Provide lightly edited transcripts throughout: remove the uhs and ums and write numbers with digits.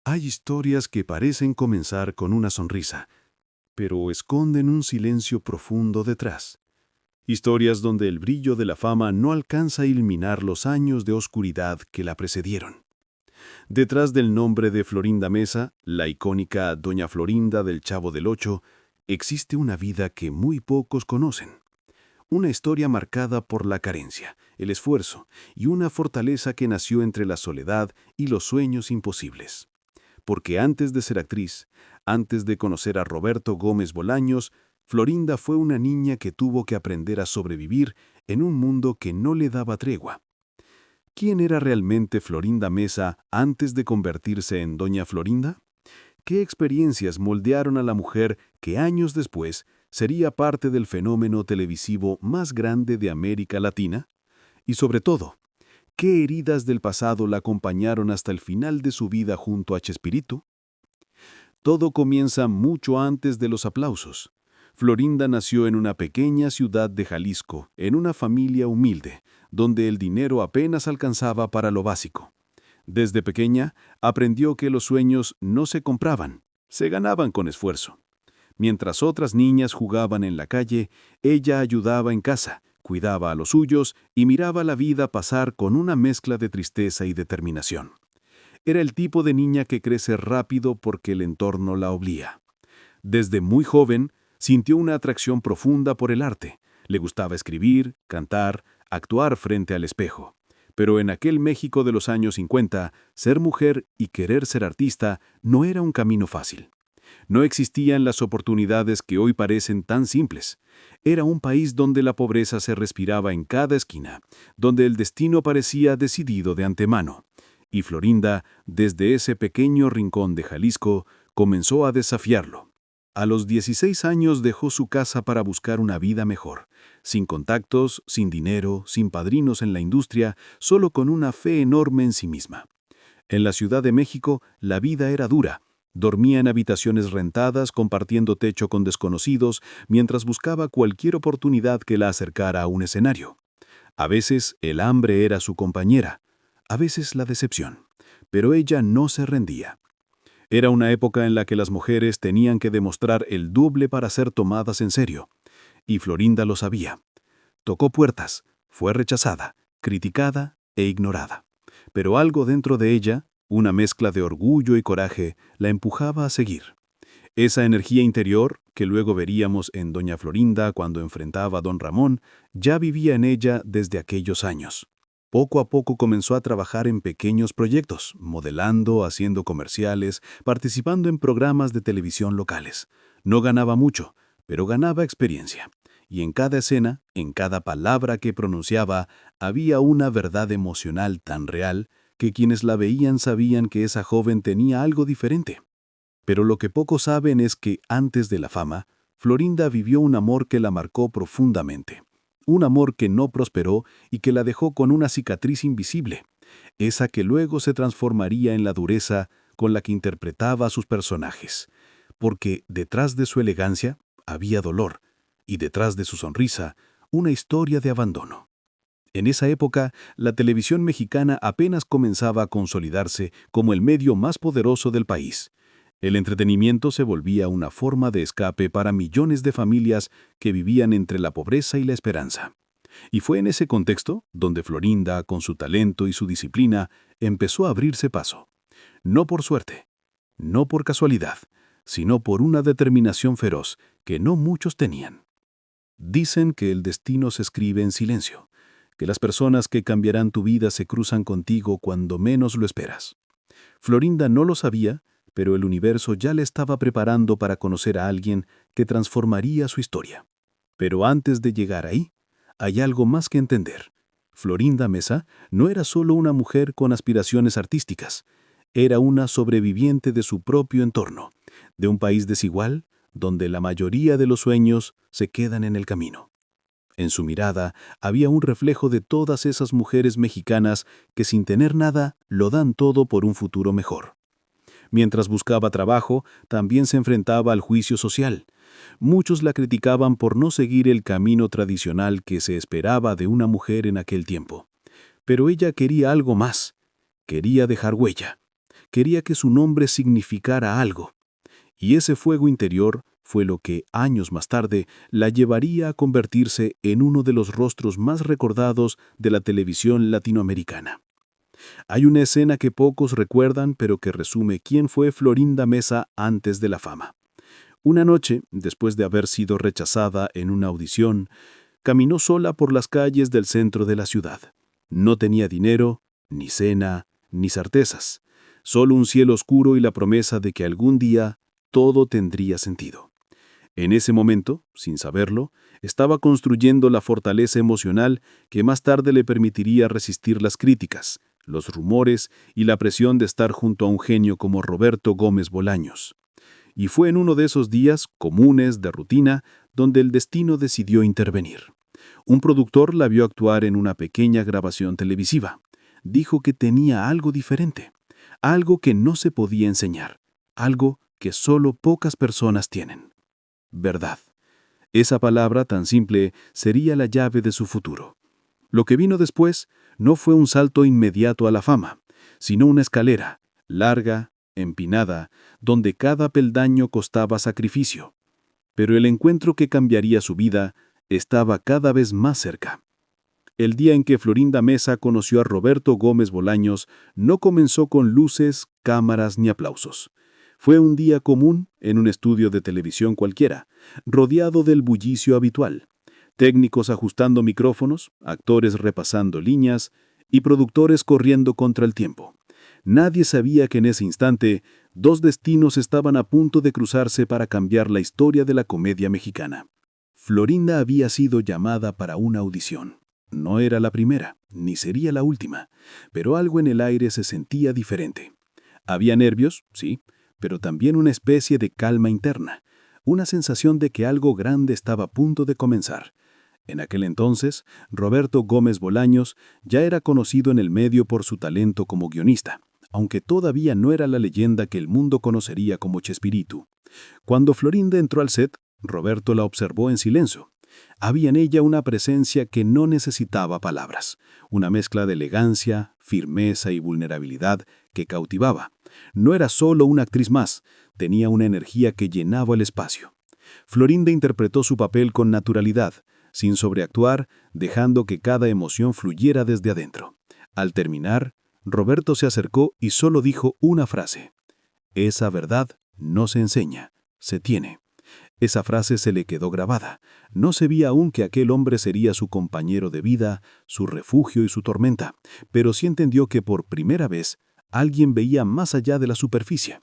Hay historias que parecen comenzar con una sonrisa, pero esconden un silencio profundo detrás. Historias donde el brillo de la fama no alcanza a iluminar los años de oscuridad que la precedieron. Detrás del nombre de Florinda Mesa, la icónica Doña Florinda del Chavo del Ocho, existe una vida que muy pocos conocen. Una historia marcada por la carencia, el esfuerzo y una fortaleza que nació entre la soledad y los sueños imposibles. Porque antes de ser actriz, antes de conocer a Roberto Gómez Bolaños, Florinda fue una niña que tuvo que aprender a sobrevivir en un mundo que no le daba tregua. ¿Quién era realmente Florinda Mesa antes de convertirse en Doña Florinda? ¿Qué experiencias moldearon a la mujer que años después sería parte del fenómeno televisivo más grande de América Latina? Y sobre todo, ¿qué heridas del pasado la acompañaron hasta el final de su vida junto a Chespirito? Todo comienza mucho antes de los aplausos. Florinda nació en una pequeña ciudad de Jalisco, en una familia humilde, donde el dinero apenas alcanzaba para lo básico. Desde pequeña, aprendió que los sueños no se compraban, se ganaban con esfuerzo. Mientras otras niñas jugaban en la calle, ella ayudaba en casa, cuidaba a los suyos y miraba la vida pasar con una mezcla de tristeza y determinación. Era el tipo de niña que crece rápido porque el entorno la obliga. Desde muy joven, sintió una atracción profunda por el arte. Le gustaba escribir, cantar, actuar frente al espejo. Pero en aquel México de los años 50, ser mujer y querer ser artista no era un camino fácil. No existían las oportunidades que hoy parecen tan simples. Era un país donde la pobreza se respiraba en cada esquina, donde el destino parecía decidido de antemano. Y Florinda, desde ese pequeño rincón de Jalisco, comenzó a desafiarlo. A los 16 años dejó su casa para buscar una vida mejor, sin contactos, sin dinero, sin padrinos en la industria, solo con una fe enorme en sí misma. En la Ciudad de México, la vida era dura. Dormía en habitaciones rentadas, compartiendo techo con desconocidos, mientras buscaba cualquier oportunidad que la acercara a un escenario. A veces el hambre era su compañera, a veces la decepción, pero ella no se rendía. Era una época en la que las mujeres tenían que demostrar el doble para ser tomadas en serio, y Florinda lo sabía. Tocó puertas, fue rechazada, criticada e ignorada. Pero algo dentro de ella, una mezcla de orgullo y coraje, la empujaba a seguir. Esa energía interior, que luego veríamos en Doña Florinda cuando enfrentaba a Don Ramón, ya vivía en ella desde aquellos años. Poco a poco comenzó a trabajar en pequeños proyectos, modelando, haciendo comerciales, participando en programas de televisión locales. No ganaba mucho, pero ganaba experiencia. Y en cada escena, en cada palabra que pronunciaba, había una verdad emocional tan real que quienes la veían sabían que esa joven tenía algo diferente. Pero lo que pocos saben es que, antes de la fama, Florinda vivió un amor que la marcó profundamente. Un amor que no prosperó y que la dejó con una cicatriz invisible, esa que luego se transformaría en la dureza con la que interpretaba a sus personajes. Porque detrás de su elegancia había dolor, y detrás de su sonrisa, una historia de abandono. En esa época, la televisión mexicana apenas comenzaba a consolidarse como el medio más poderoso del país. El entretenimiento se volvía una forma de escape para millones de familias que vivían entre la pobreza y la esperanza. Y fue en ese contexto donde Florinda, con su talento y su disciplina, empezó a abrirse paso. No por suerte, no por casualidad, sino por una determinación feroz que no muchos tenían. Dicen que el destino se escribe en silencio, que las personas que cambiarán tu vida se cruzan contigo cuando menos lo esperas. Florinda no lo sabía, pero el universo ya le estaba preparando para conocer a alguien que transformaría su historia. Pero antes de llegar ahí, hay algo más que entender. Florinda Mesa no era solo una mujer con aspiraciones artísticas, era una sobreviviente de su propio entorno, de un país desigual donde la mayoría de los sueños se quedan en el camino. En su mirada había un reflejo de todas esas mujeres mexicanas que sin tener nada lo dan todo por un futuro mejor. Mientras buscaba trabajo, también se enfrentaba al juicio social. Muchos la criticaban por no seguir el camino tradicional que se esperaba de una mujer en aquel tiempo. Pero ella quería algo más. Quería dejar huella. quería que su nombre significara algo. Y ese fuego interior fue lo que, años más tarde, la llevaría a convertirse en uno de los rostros más recordados de la televisión latinoamericana. Hay una escena que pocos recuerdan, pero que resume quién fue Florinda Mesa antes de la fama. Una noche, después de haber sido rechazada en una audición, caminó sola por las calles del centro de la ciudad. No tenía dinero, ni cena, ni certezas, solo un cielo oscuro y la promesa de que algún día todo tendría sentido. En ese momento, sin saberlo, estaba construyendo la fortaleza emocional que más tarde le permitiría resistir las críticas, los rumores y la presión de estar junto a un genio como Roberto Gómez Bolaños. Y fue en uno de esos días comunes de rutina donde el destino decidió intervenir. Un productor la vio actuar en una pequeña grabación televisiva. Dijo que tenía algo diferente, algo que no se podía enseñar, algo que solo pocas personas tienen. Verdad. Esa palabra tan simple sería la llave de su futuro. Lo que vino después no fue un salto inmediato a la fama, sino una escalera, larga, empinada, donde cada peldaño costaba sacrificio. Pero el encuentro que cambiaría su vida estaba cada vez más cerca. El día en que Florinda Mesa conoció a Roberto Gómez Bolaños no comenzó con luces, cámaras ni aplausos. Fue un día común en un estudio de televisión cualquiera, rodeado del bullicio habitual. Técnicos ajustando micrófonos, actores repasando líneas y productores corriendo contra el tiempo. Nadie sabía que en ese instante dos destinos estaban a punto de cruzarse para cambiar la historia de la comedia mexicana. Florinda había sido llamada para una audición. No era la primera, ni sería la última, pero algo en el aire se sentía diferente. Había nervios, sí, pero también una especie de calma interna, una sensación de que algo grande estaba a punto de comenzar. En aquel entonces, Roberto Gómez Bolaños ya era conocido en el medio por su talento como guionista, aunque todavía no era la leyenda que el mundo conocería como Chespirito. Cuando Florinda entró al set, Roberto la observó en silencio. Había en ella una presencia que no necesitaba palabras, una mezcla de elegancia, firmeza y vulnerabilidad que cautivaba. No era solo una actriz más, tenía una energía que llenaba el espacio. Florinda interpretó su papel con naturalidad, sin sobreactuar, dejando que cada emoción fluyera desde adentro. Al terminar, Roberto se acercó y solo dijo una frase: «Esa verdad no se enseña, se tiene». Esa frase se le quedó grabada. No sabía aún que aquel hombre sería su compañero de vida, su refugio y su tormenta, pero sí entendió que por primera vez alguien veía más allá de la superficie.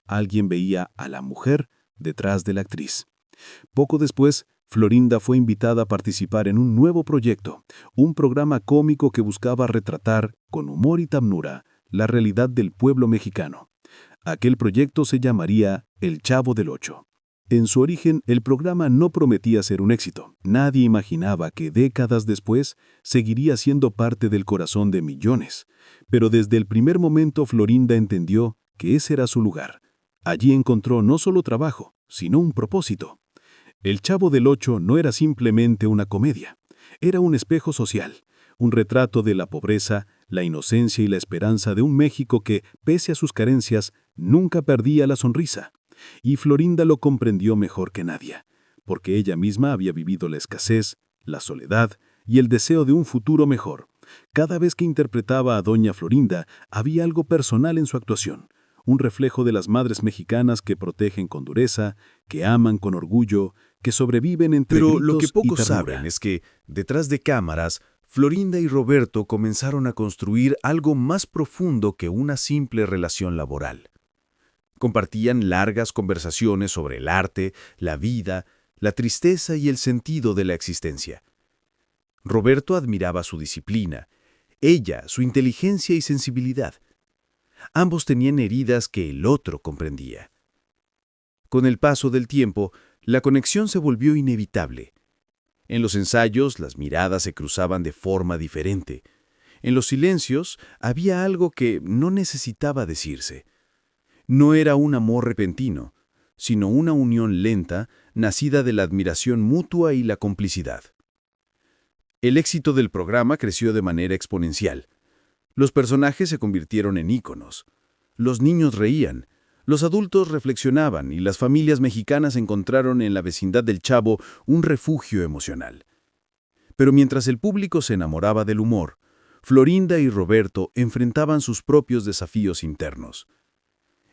Alguien veía a la mujer detrás de la actriz. Poco después, Florinda fue invitada a participar en un nuevo proyecto, un programa cómico que buscaba retratar, con humor y ternura, la realidad del pueblo mexicano. Aquel proyecto se llamaría El Chavo del Ocho. En su origen, el programa no prometía ser un éxito. Nadie imaginaba que décadas después seguiría siendo parte del corazón de millones. Pero desde el primer momento Florinda entendió que ese era su lugar. Allí encontró no solo trabajo, sino un propósito. El Chavo del Ocho no era simplemente una comedia. Era un espejo social, un retrato de la pobreza, la inocencia y la esperanza de un México que, pese a sus carencias, nunca perdía la sonrisa. Y Florinda lo comprendió mejor que nadie, porque ella misma había vivido la escasez, la soledad y el deseo de un futuro mejor. Cada vez que interpretaba a Doña Florinda, había algo personal en su actuación, un reflejo de las madres mexicanas que protegen con dureza, que aman con orgullo, que sobreviven entre Pero gritos lo que pocos y ternura. saben es que, detrás de cámaras, Florinda y Roberto comenzaron a construir algo más profundo que una simple relación laboral. Compartían largas conversaciones sobre el arte, la vida, la tristeza y el sentido de la existencia. Roberto admiraba su disciplina, ella su inteligencia y sensibilidad. Ambos tenían heridas que el otro comprendía. Con el paso del tiempo, la conexión se volvió inevitable. En los ensayos, las miradas se cruzaban de forma diferente. En los silencios, había algo que no necesitaba decirse. No era un amor repentino, sino una unión lenta, nacida de la admiración mutua y la complicidad. El éxito del programa creció de manera exponencial. Los personajes se convirtieron en íconos. Los niños reían, los adultos reflexionaban y las familias mexicanas encontraron en la vecindad del Chavo un refugio emocional. Pero mientras el público se enamoraba del humor, Florinda y Roberto enfrentaban sus propios desafíos internos.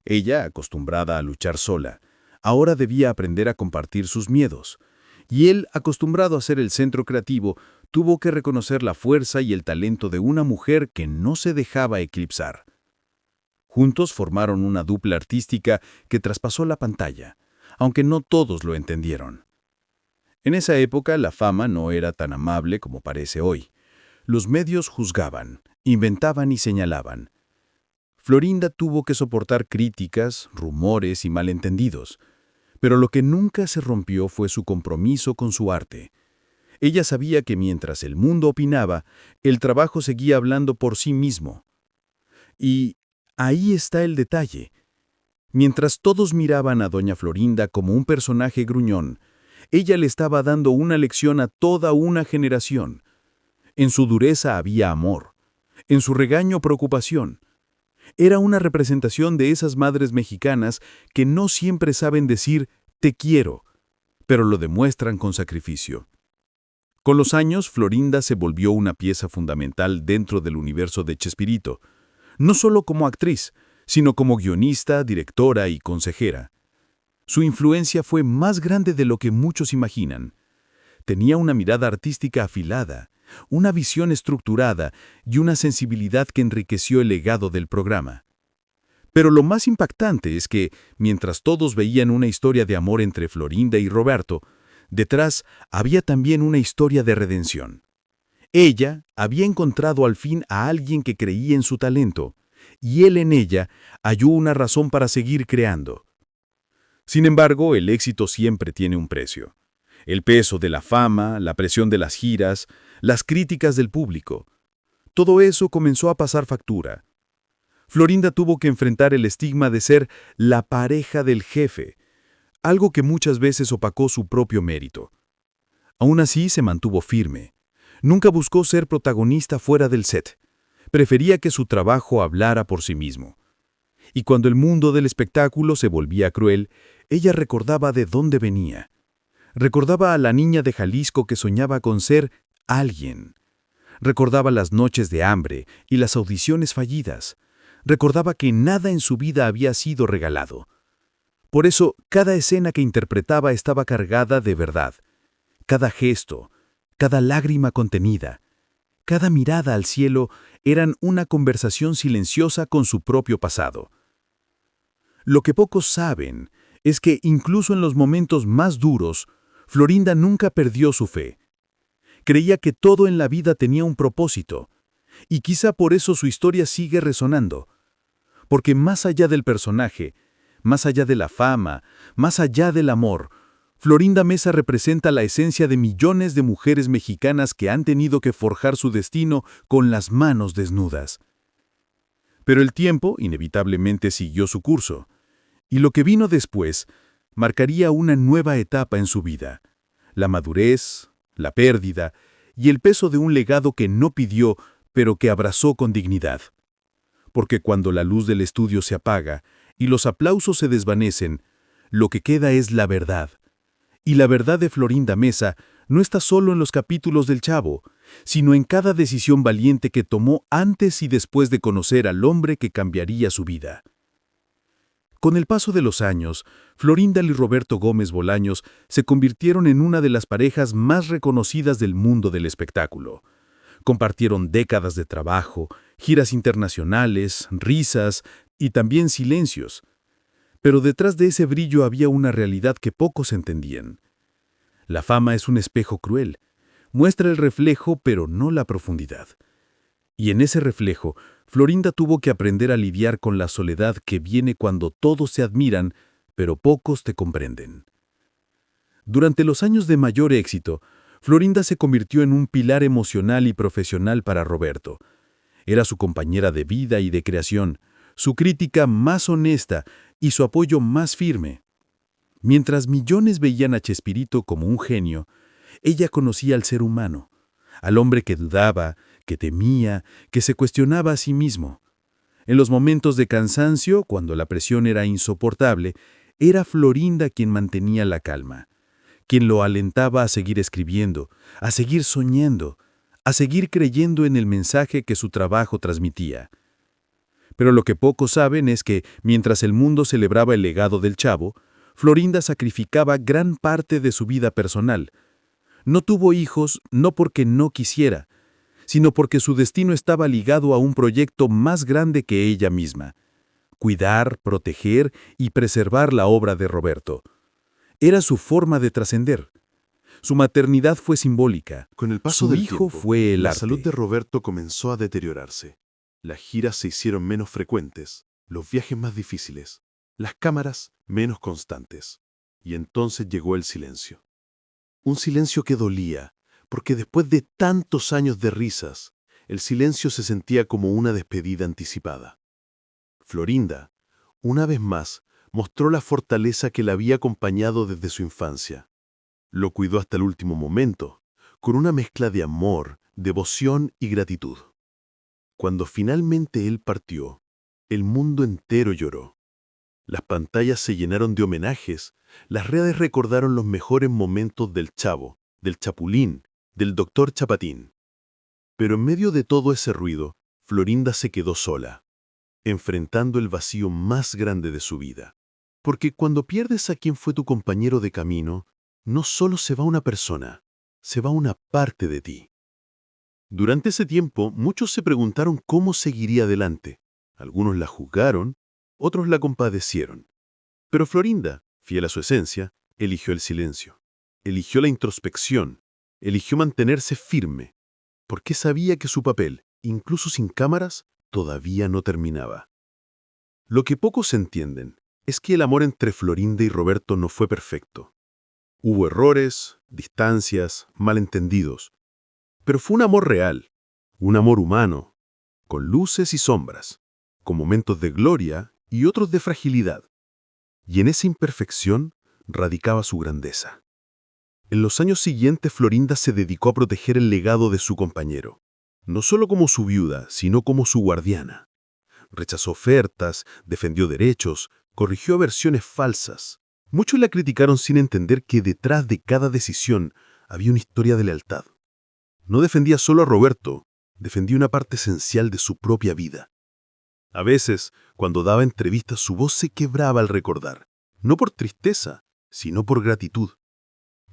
Ella, acostumbrada a luchar sola, ahora debía aprender a compartir sus miedos, y él, acostumbrado a ser el centro creativo, tuvo que reconocer la fuerza y el talento de una mujer que no se dejaba eclipsar. Juntos formaron una dupla artística que traspasó la pantalla, aunque no todos lo entendieron. En esa época la fama no era tan amable como parece hoy. Los medios juzgaban, inventaban y señalaban. Florinda tuvo que soportar críticas, rumores y malentendidos, pero lo que nunca se rompió fue su compromiso con su arte. Ella sabía que mientras el mundo opinaba, el trabajo seguía hablando por sí mismo. Y ahí está el detalle. Mientras todos miraban a doña Florinda como un personaje gruñón, ella le estaba dando una lección a toda una generación. En su dureza había amor, en su regaño preocupación. Era una representación de esas madres mexicanas que no siempre saben decir «te quiero», pero lo demuestran con sacrificio. Con los años, Florinda se volvió una pieza fundamental dentro del universo de Chespirito, no solo como actriz, sino como guionista, directora y consejera. Su influencia fue más grande de lo que muchos imaginan. Tenía una mirada artística afilada, una visión estructurada y una sensibilidad que enriqueció el legado del programa. Pero lo más impactante es que, mientras todos veían una historia de amor entre Florinda y Roberto, detrás había también una historia de redención. Ella había encontrado al fin a alguien que creía en su talento, y él en ella halló una razón para seguir creando. Sin embargo, el éxito siempre tiene un precio. El peso de la fama, la presión de las giras, las críticas del público. Todo eso comenzó a pasar factura. Florinda tuvo que enfrentar el estigma de ser la pareja del jefe, algo que muchas veces opacó su propio mérito. Aún así, se mantuvo firme. Nunca buscó ser protagonista fuera del set. Prefería que su trabajo hablara por sí mismo. Y cuando el mundo del espectáculo se volvía cruel, ella recordaba de dónde venía. Recordaba a la niña de Jalisco que soñaba con ser alguien. Recordaba las noches de hambre y las audiciones fallidas. Recordaba que nada en su vida había sido regalado. Por eso, cada escena que interpretaba estaba cargada de verdad. Cada gesto, cada lágrima contenida, cada mirada al cielo eran una conversación silenciosa con su propio pasado. Lo que pocos saben es que incluso en los momentos más duros, Florinda nunca perdió su fe. Creía que todo en la vida tenía un propósito, y quizá por eso su historia sigue resonando. Porque más allá del personaje, más allá de la fama, más allá del amor, Florinda Mesa representa la esencia de millones de mujeres mexicanas que han tenido que forjar su destino con las manos desnudas. Pero el tiempo inevitablemente siguió su curso, y lo que vino después marcaría una nueva etapa en su vida: la madurez, la pérdida y el peso de un legado que no pidió, pero que abrazó con dignidad. Porque cuando la luz del estudio se apaga y los aplausos se desvanecen, lo que queda es la verdad. Y la verdad de Florinda Mesa no está solo en los capítulos del Chavo, sino en cada decisión valiente que tomó antes y después de conocer al hombre que cambiaría su vida. Con el paso de los años, Florinda y Roberto Gómez Bolaños se convirtieron en una de las parejas más reconocidas del mundo del espectáculo. Compartieron décadas de trabajo, giras internacionales, risas y también silencios. Pero detrás de ese brillo había una realidad que pocos entendían. La fama es un espejo cruel. Muestra el reflejo, pero no la profundidad. Y en ese reflejo, Florinda tuvo que aprender a lidiar con la soledad que viene cuando todos se admiran, pero pocos te comprenden. Durante los años de mayor éxito, Florinda se convirtió en un pilar emocional y profesional para Roberto. Era su compañera de vida y de creación, su crítica más honesta y su apoyo más firme. Mientras millones veían a Chespirito como un genio, ella conocía al ser humano, al hombre que dudaba, que temía, que se cuestionaba a sí mismo. En los momentos de cansancio, cuando la presión era insoportable, era Florinda quien mantenía la calma, quien lo alentaba a seguir escribiendo, a seguir soñando, a seguir creyendo en el mensaje que su trabajo transmitía. Pero lo que pocos saben es que, mientras el mundo celebraba el legado del Chavo, Florinda sacrificaba gran parte de su vida personal. No tuvo hijos no porque no quisiera, sino porque su destino estaba ligado a un proyecto más grande que ella misma: cuidar, proteger y preservar la obra de Roberto. Era su forma de trascender. Su maternidad fue simbólica. Con el paso Su del hijo tiempo, fue el la arte. salud de Roberto comenzó a deteriorarse. Las giras se hicieron menos frecuentes, los viajes más difíciles, las cámaras menos constantes. Y entonces llegó el silencio. Un silencio que dolía, porque después de tantos años de risas, el silencio se sentía como una despedida anticipada. Florinda, una vez más, mostró la fortaleza que la había acompañado desde su infancia. Lo cuidó hasta el último momento, con una mezcla de amor, devoción y gratitud. Cuando finalmente él partió, el mundo entero lloró. Las pantallas se llenaron de homenajes, las redes recordaron los mejores momentos del Chavo, del Chapulín, del Doctor Chapatín. Pero en medio de todo ese ruido, Florinda se quedó sola, enfrentando el vacío más grande de su vida. Porque cuando pierdes a quien fue tu compañero de camino, no solo se va una persona, se va una parte de ti. Durante ese tiempo, muchos se preguntaron cómo seguiría adelante. Algunos la juzgaron, otros la compadecieron. Pero Florinda, fiel a su esencia, eligió el silencio, eligió la introspección, eligió mantenerse firme, porque sabía que su papel, incluso sin cámaras, todavía no terminaba. Lo que pocos entienden es que el amor entre Florinda y Roberto no fue perfecto. Hubo errores, distancias, malentendidos, pero fue un amor real, un amor humano, con luces y sombras, con momentos de gloria y otros de fragilidad. Y en esa imperfección radicaba su grandeza. En los años siguientes, Florinda se dedicó a proteger el legado de su compañero, no solo como su viuda, sino como su guardiana. Rechazó ofertas, defendió derechos, corrigió versiones falsas. Muchos la criticaron sin entender que detrás de cada decisión había una historia de lealtad. No defendía solo a Roberto, defendía una parte esencial de su propia vida. A veces, cuando daba entrevistas, su voz se quebraba al recordar, no por tristeza, sino por gratitud.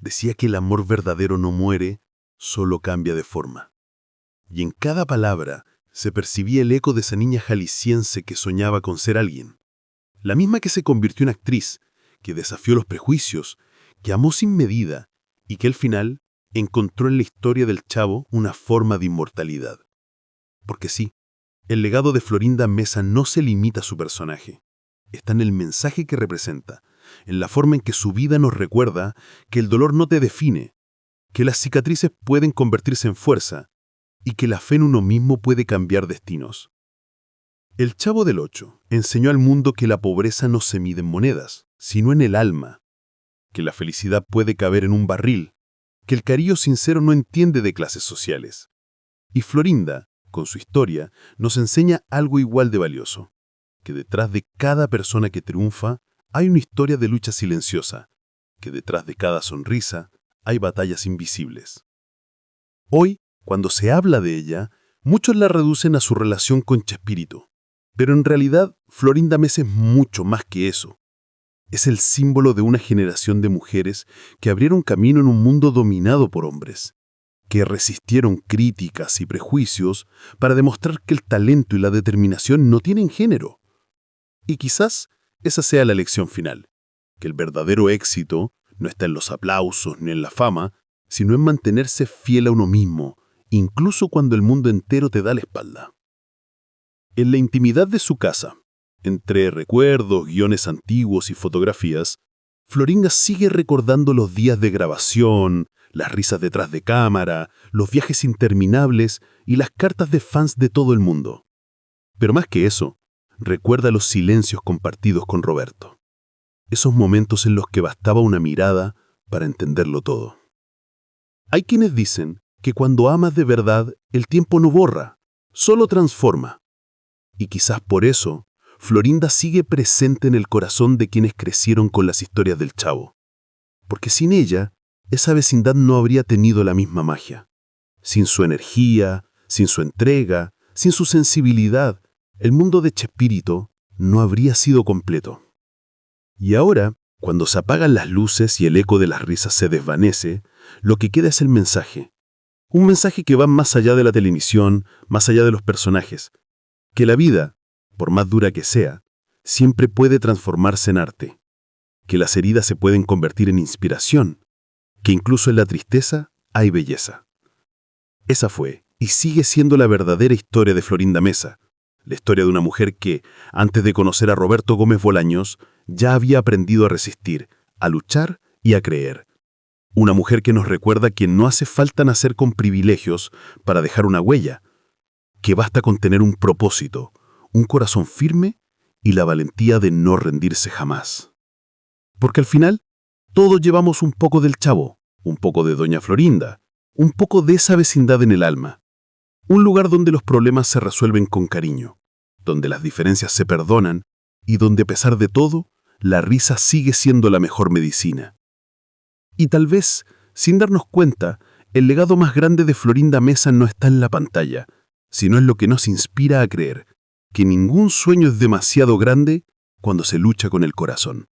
Decía que el amor verdadero no muere, solo cambia de forma. Y en cada palabra se percibía el eco de esa niña jalisciense que soñaba con ser alguien. La misma que se convirtió en actriz, que desafió los prejuicios, que amó sin medida y que al final encontró en la historia del Chavo una forma de inmortalidad. Porque sí, el legado de Florinda Mesa no se limita a su personaje. Está en el mensaje que representa, en la forma en que su vida nos recuerda que el dolor no te define, que las cicatrices pueden convertirse en fuerza y que la fe en uno mismo puede cambiar destinos. El Chavo del Ocho enseñó al mundo que la pobreza no se mide en monedas, sino en el alma, que la felicidad puede caber en un barril, que el cariño sincero no entiende de clases sociales. Y Florinda, con su historia, nos enseña algo igual de valioso, que detrás de cada persona que triunfa hay una historia de lucha silenciosa, que detrás de cada sonrisa hay batallas invisibles. Hoy, cuando se habla de ella, muchos la reducen a su relación con Chespirito, pero en realidad Florinda Mesa es mucho más que eso. Es el símbolo de una generación de mujeres que abrieron camino en un mundo dominado por hombres, que resistieron críticas y prejuicios para demostrar que el talento y la determinación no tienen género. Y quizás esa sea la lección final, que el verdadero éxito no está en los aplausos ni en la fama, sino en mantenerse fiel a uno mismo, incluso cuando el mundo entero te da la espalda. En la intimidad de su casa, entre recuerdos, guiones antiguos y fotografías, Florinda sigue recordando los días de grabación, las risas detrás de cámara, los viajes interminables y las cartas de fans de todo el mundo. Pero más que eso, recuerda los silencios compartidos con Roberto. Esos momentos en los que bastaba una mirada para entenderlo todo. Hay quienes dicen que cuando amas de verdad, el tiempo no borra, solo transforma. Y quizás por eso, Florinda sigue presente en el corazón de quienes crecieron con las historias del Chavo. Porque sin ella, esa vecindad no habría tenido la misma magia. Sin su energía, sin su entrega, sin su sensibilidad, el mundo de Chespirito no habría sido completo. Y ahora, cuando se apagan las luces y el eco de las risas se desvanece, lo que queda es el mensaje. Un mensaje que va más allá de la televisión, más allá de los personajes. Que la vida, por más dura que sea, siempre puede transformarse en arte. Que las heridas se pueden convertir en inspiración. Que incluso en la tristeza hay belleza. Esa fue y sigue siendo la verdadera historia de Florinda Mesa. La historia de una mujer que, antes de conocer a Roberto Gómez Bolaños, ya había aprendido a resistir, a luchar y a creer. Una mujer que nos recuerda que no hace falta nacer con privilegios para dejar una huella, que basta con tener un propósito, un corazón firme y la valentía de no rendirse jamás. Porque al final, todos llevamos un poco del Chavo, un poco de Doña Florinda, un poco de esa vecindad en el alma. Un lugar donde los problemas se resuelven con cariño, donde las diferencias se perdonan y donde a pesar de todo, la risa sigue siendo la mejor medicina. Y tal vez, sin darnos cuenta, el legado más grande de Florinda Mesa no está en la pantalla, sino en lo que nos inspira a creer que ningún sueño es demasiado grande cuando se lucha con el corazón.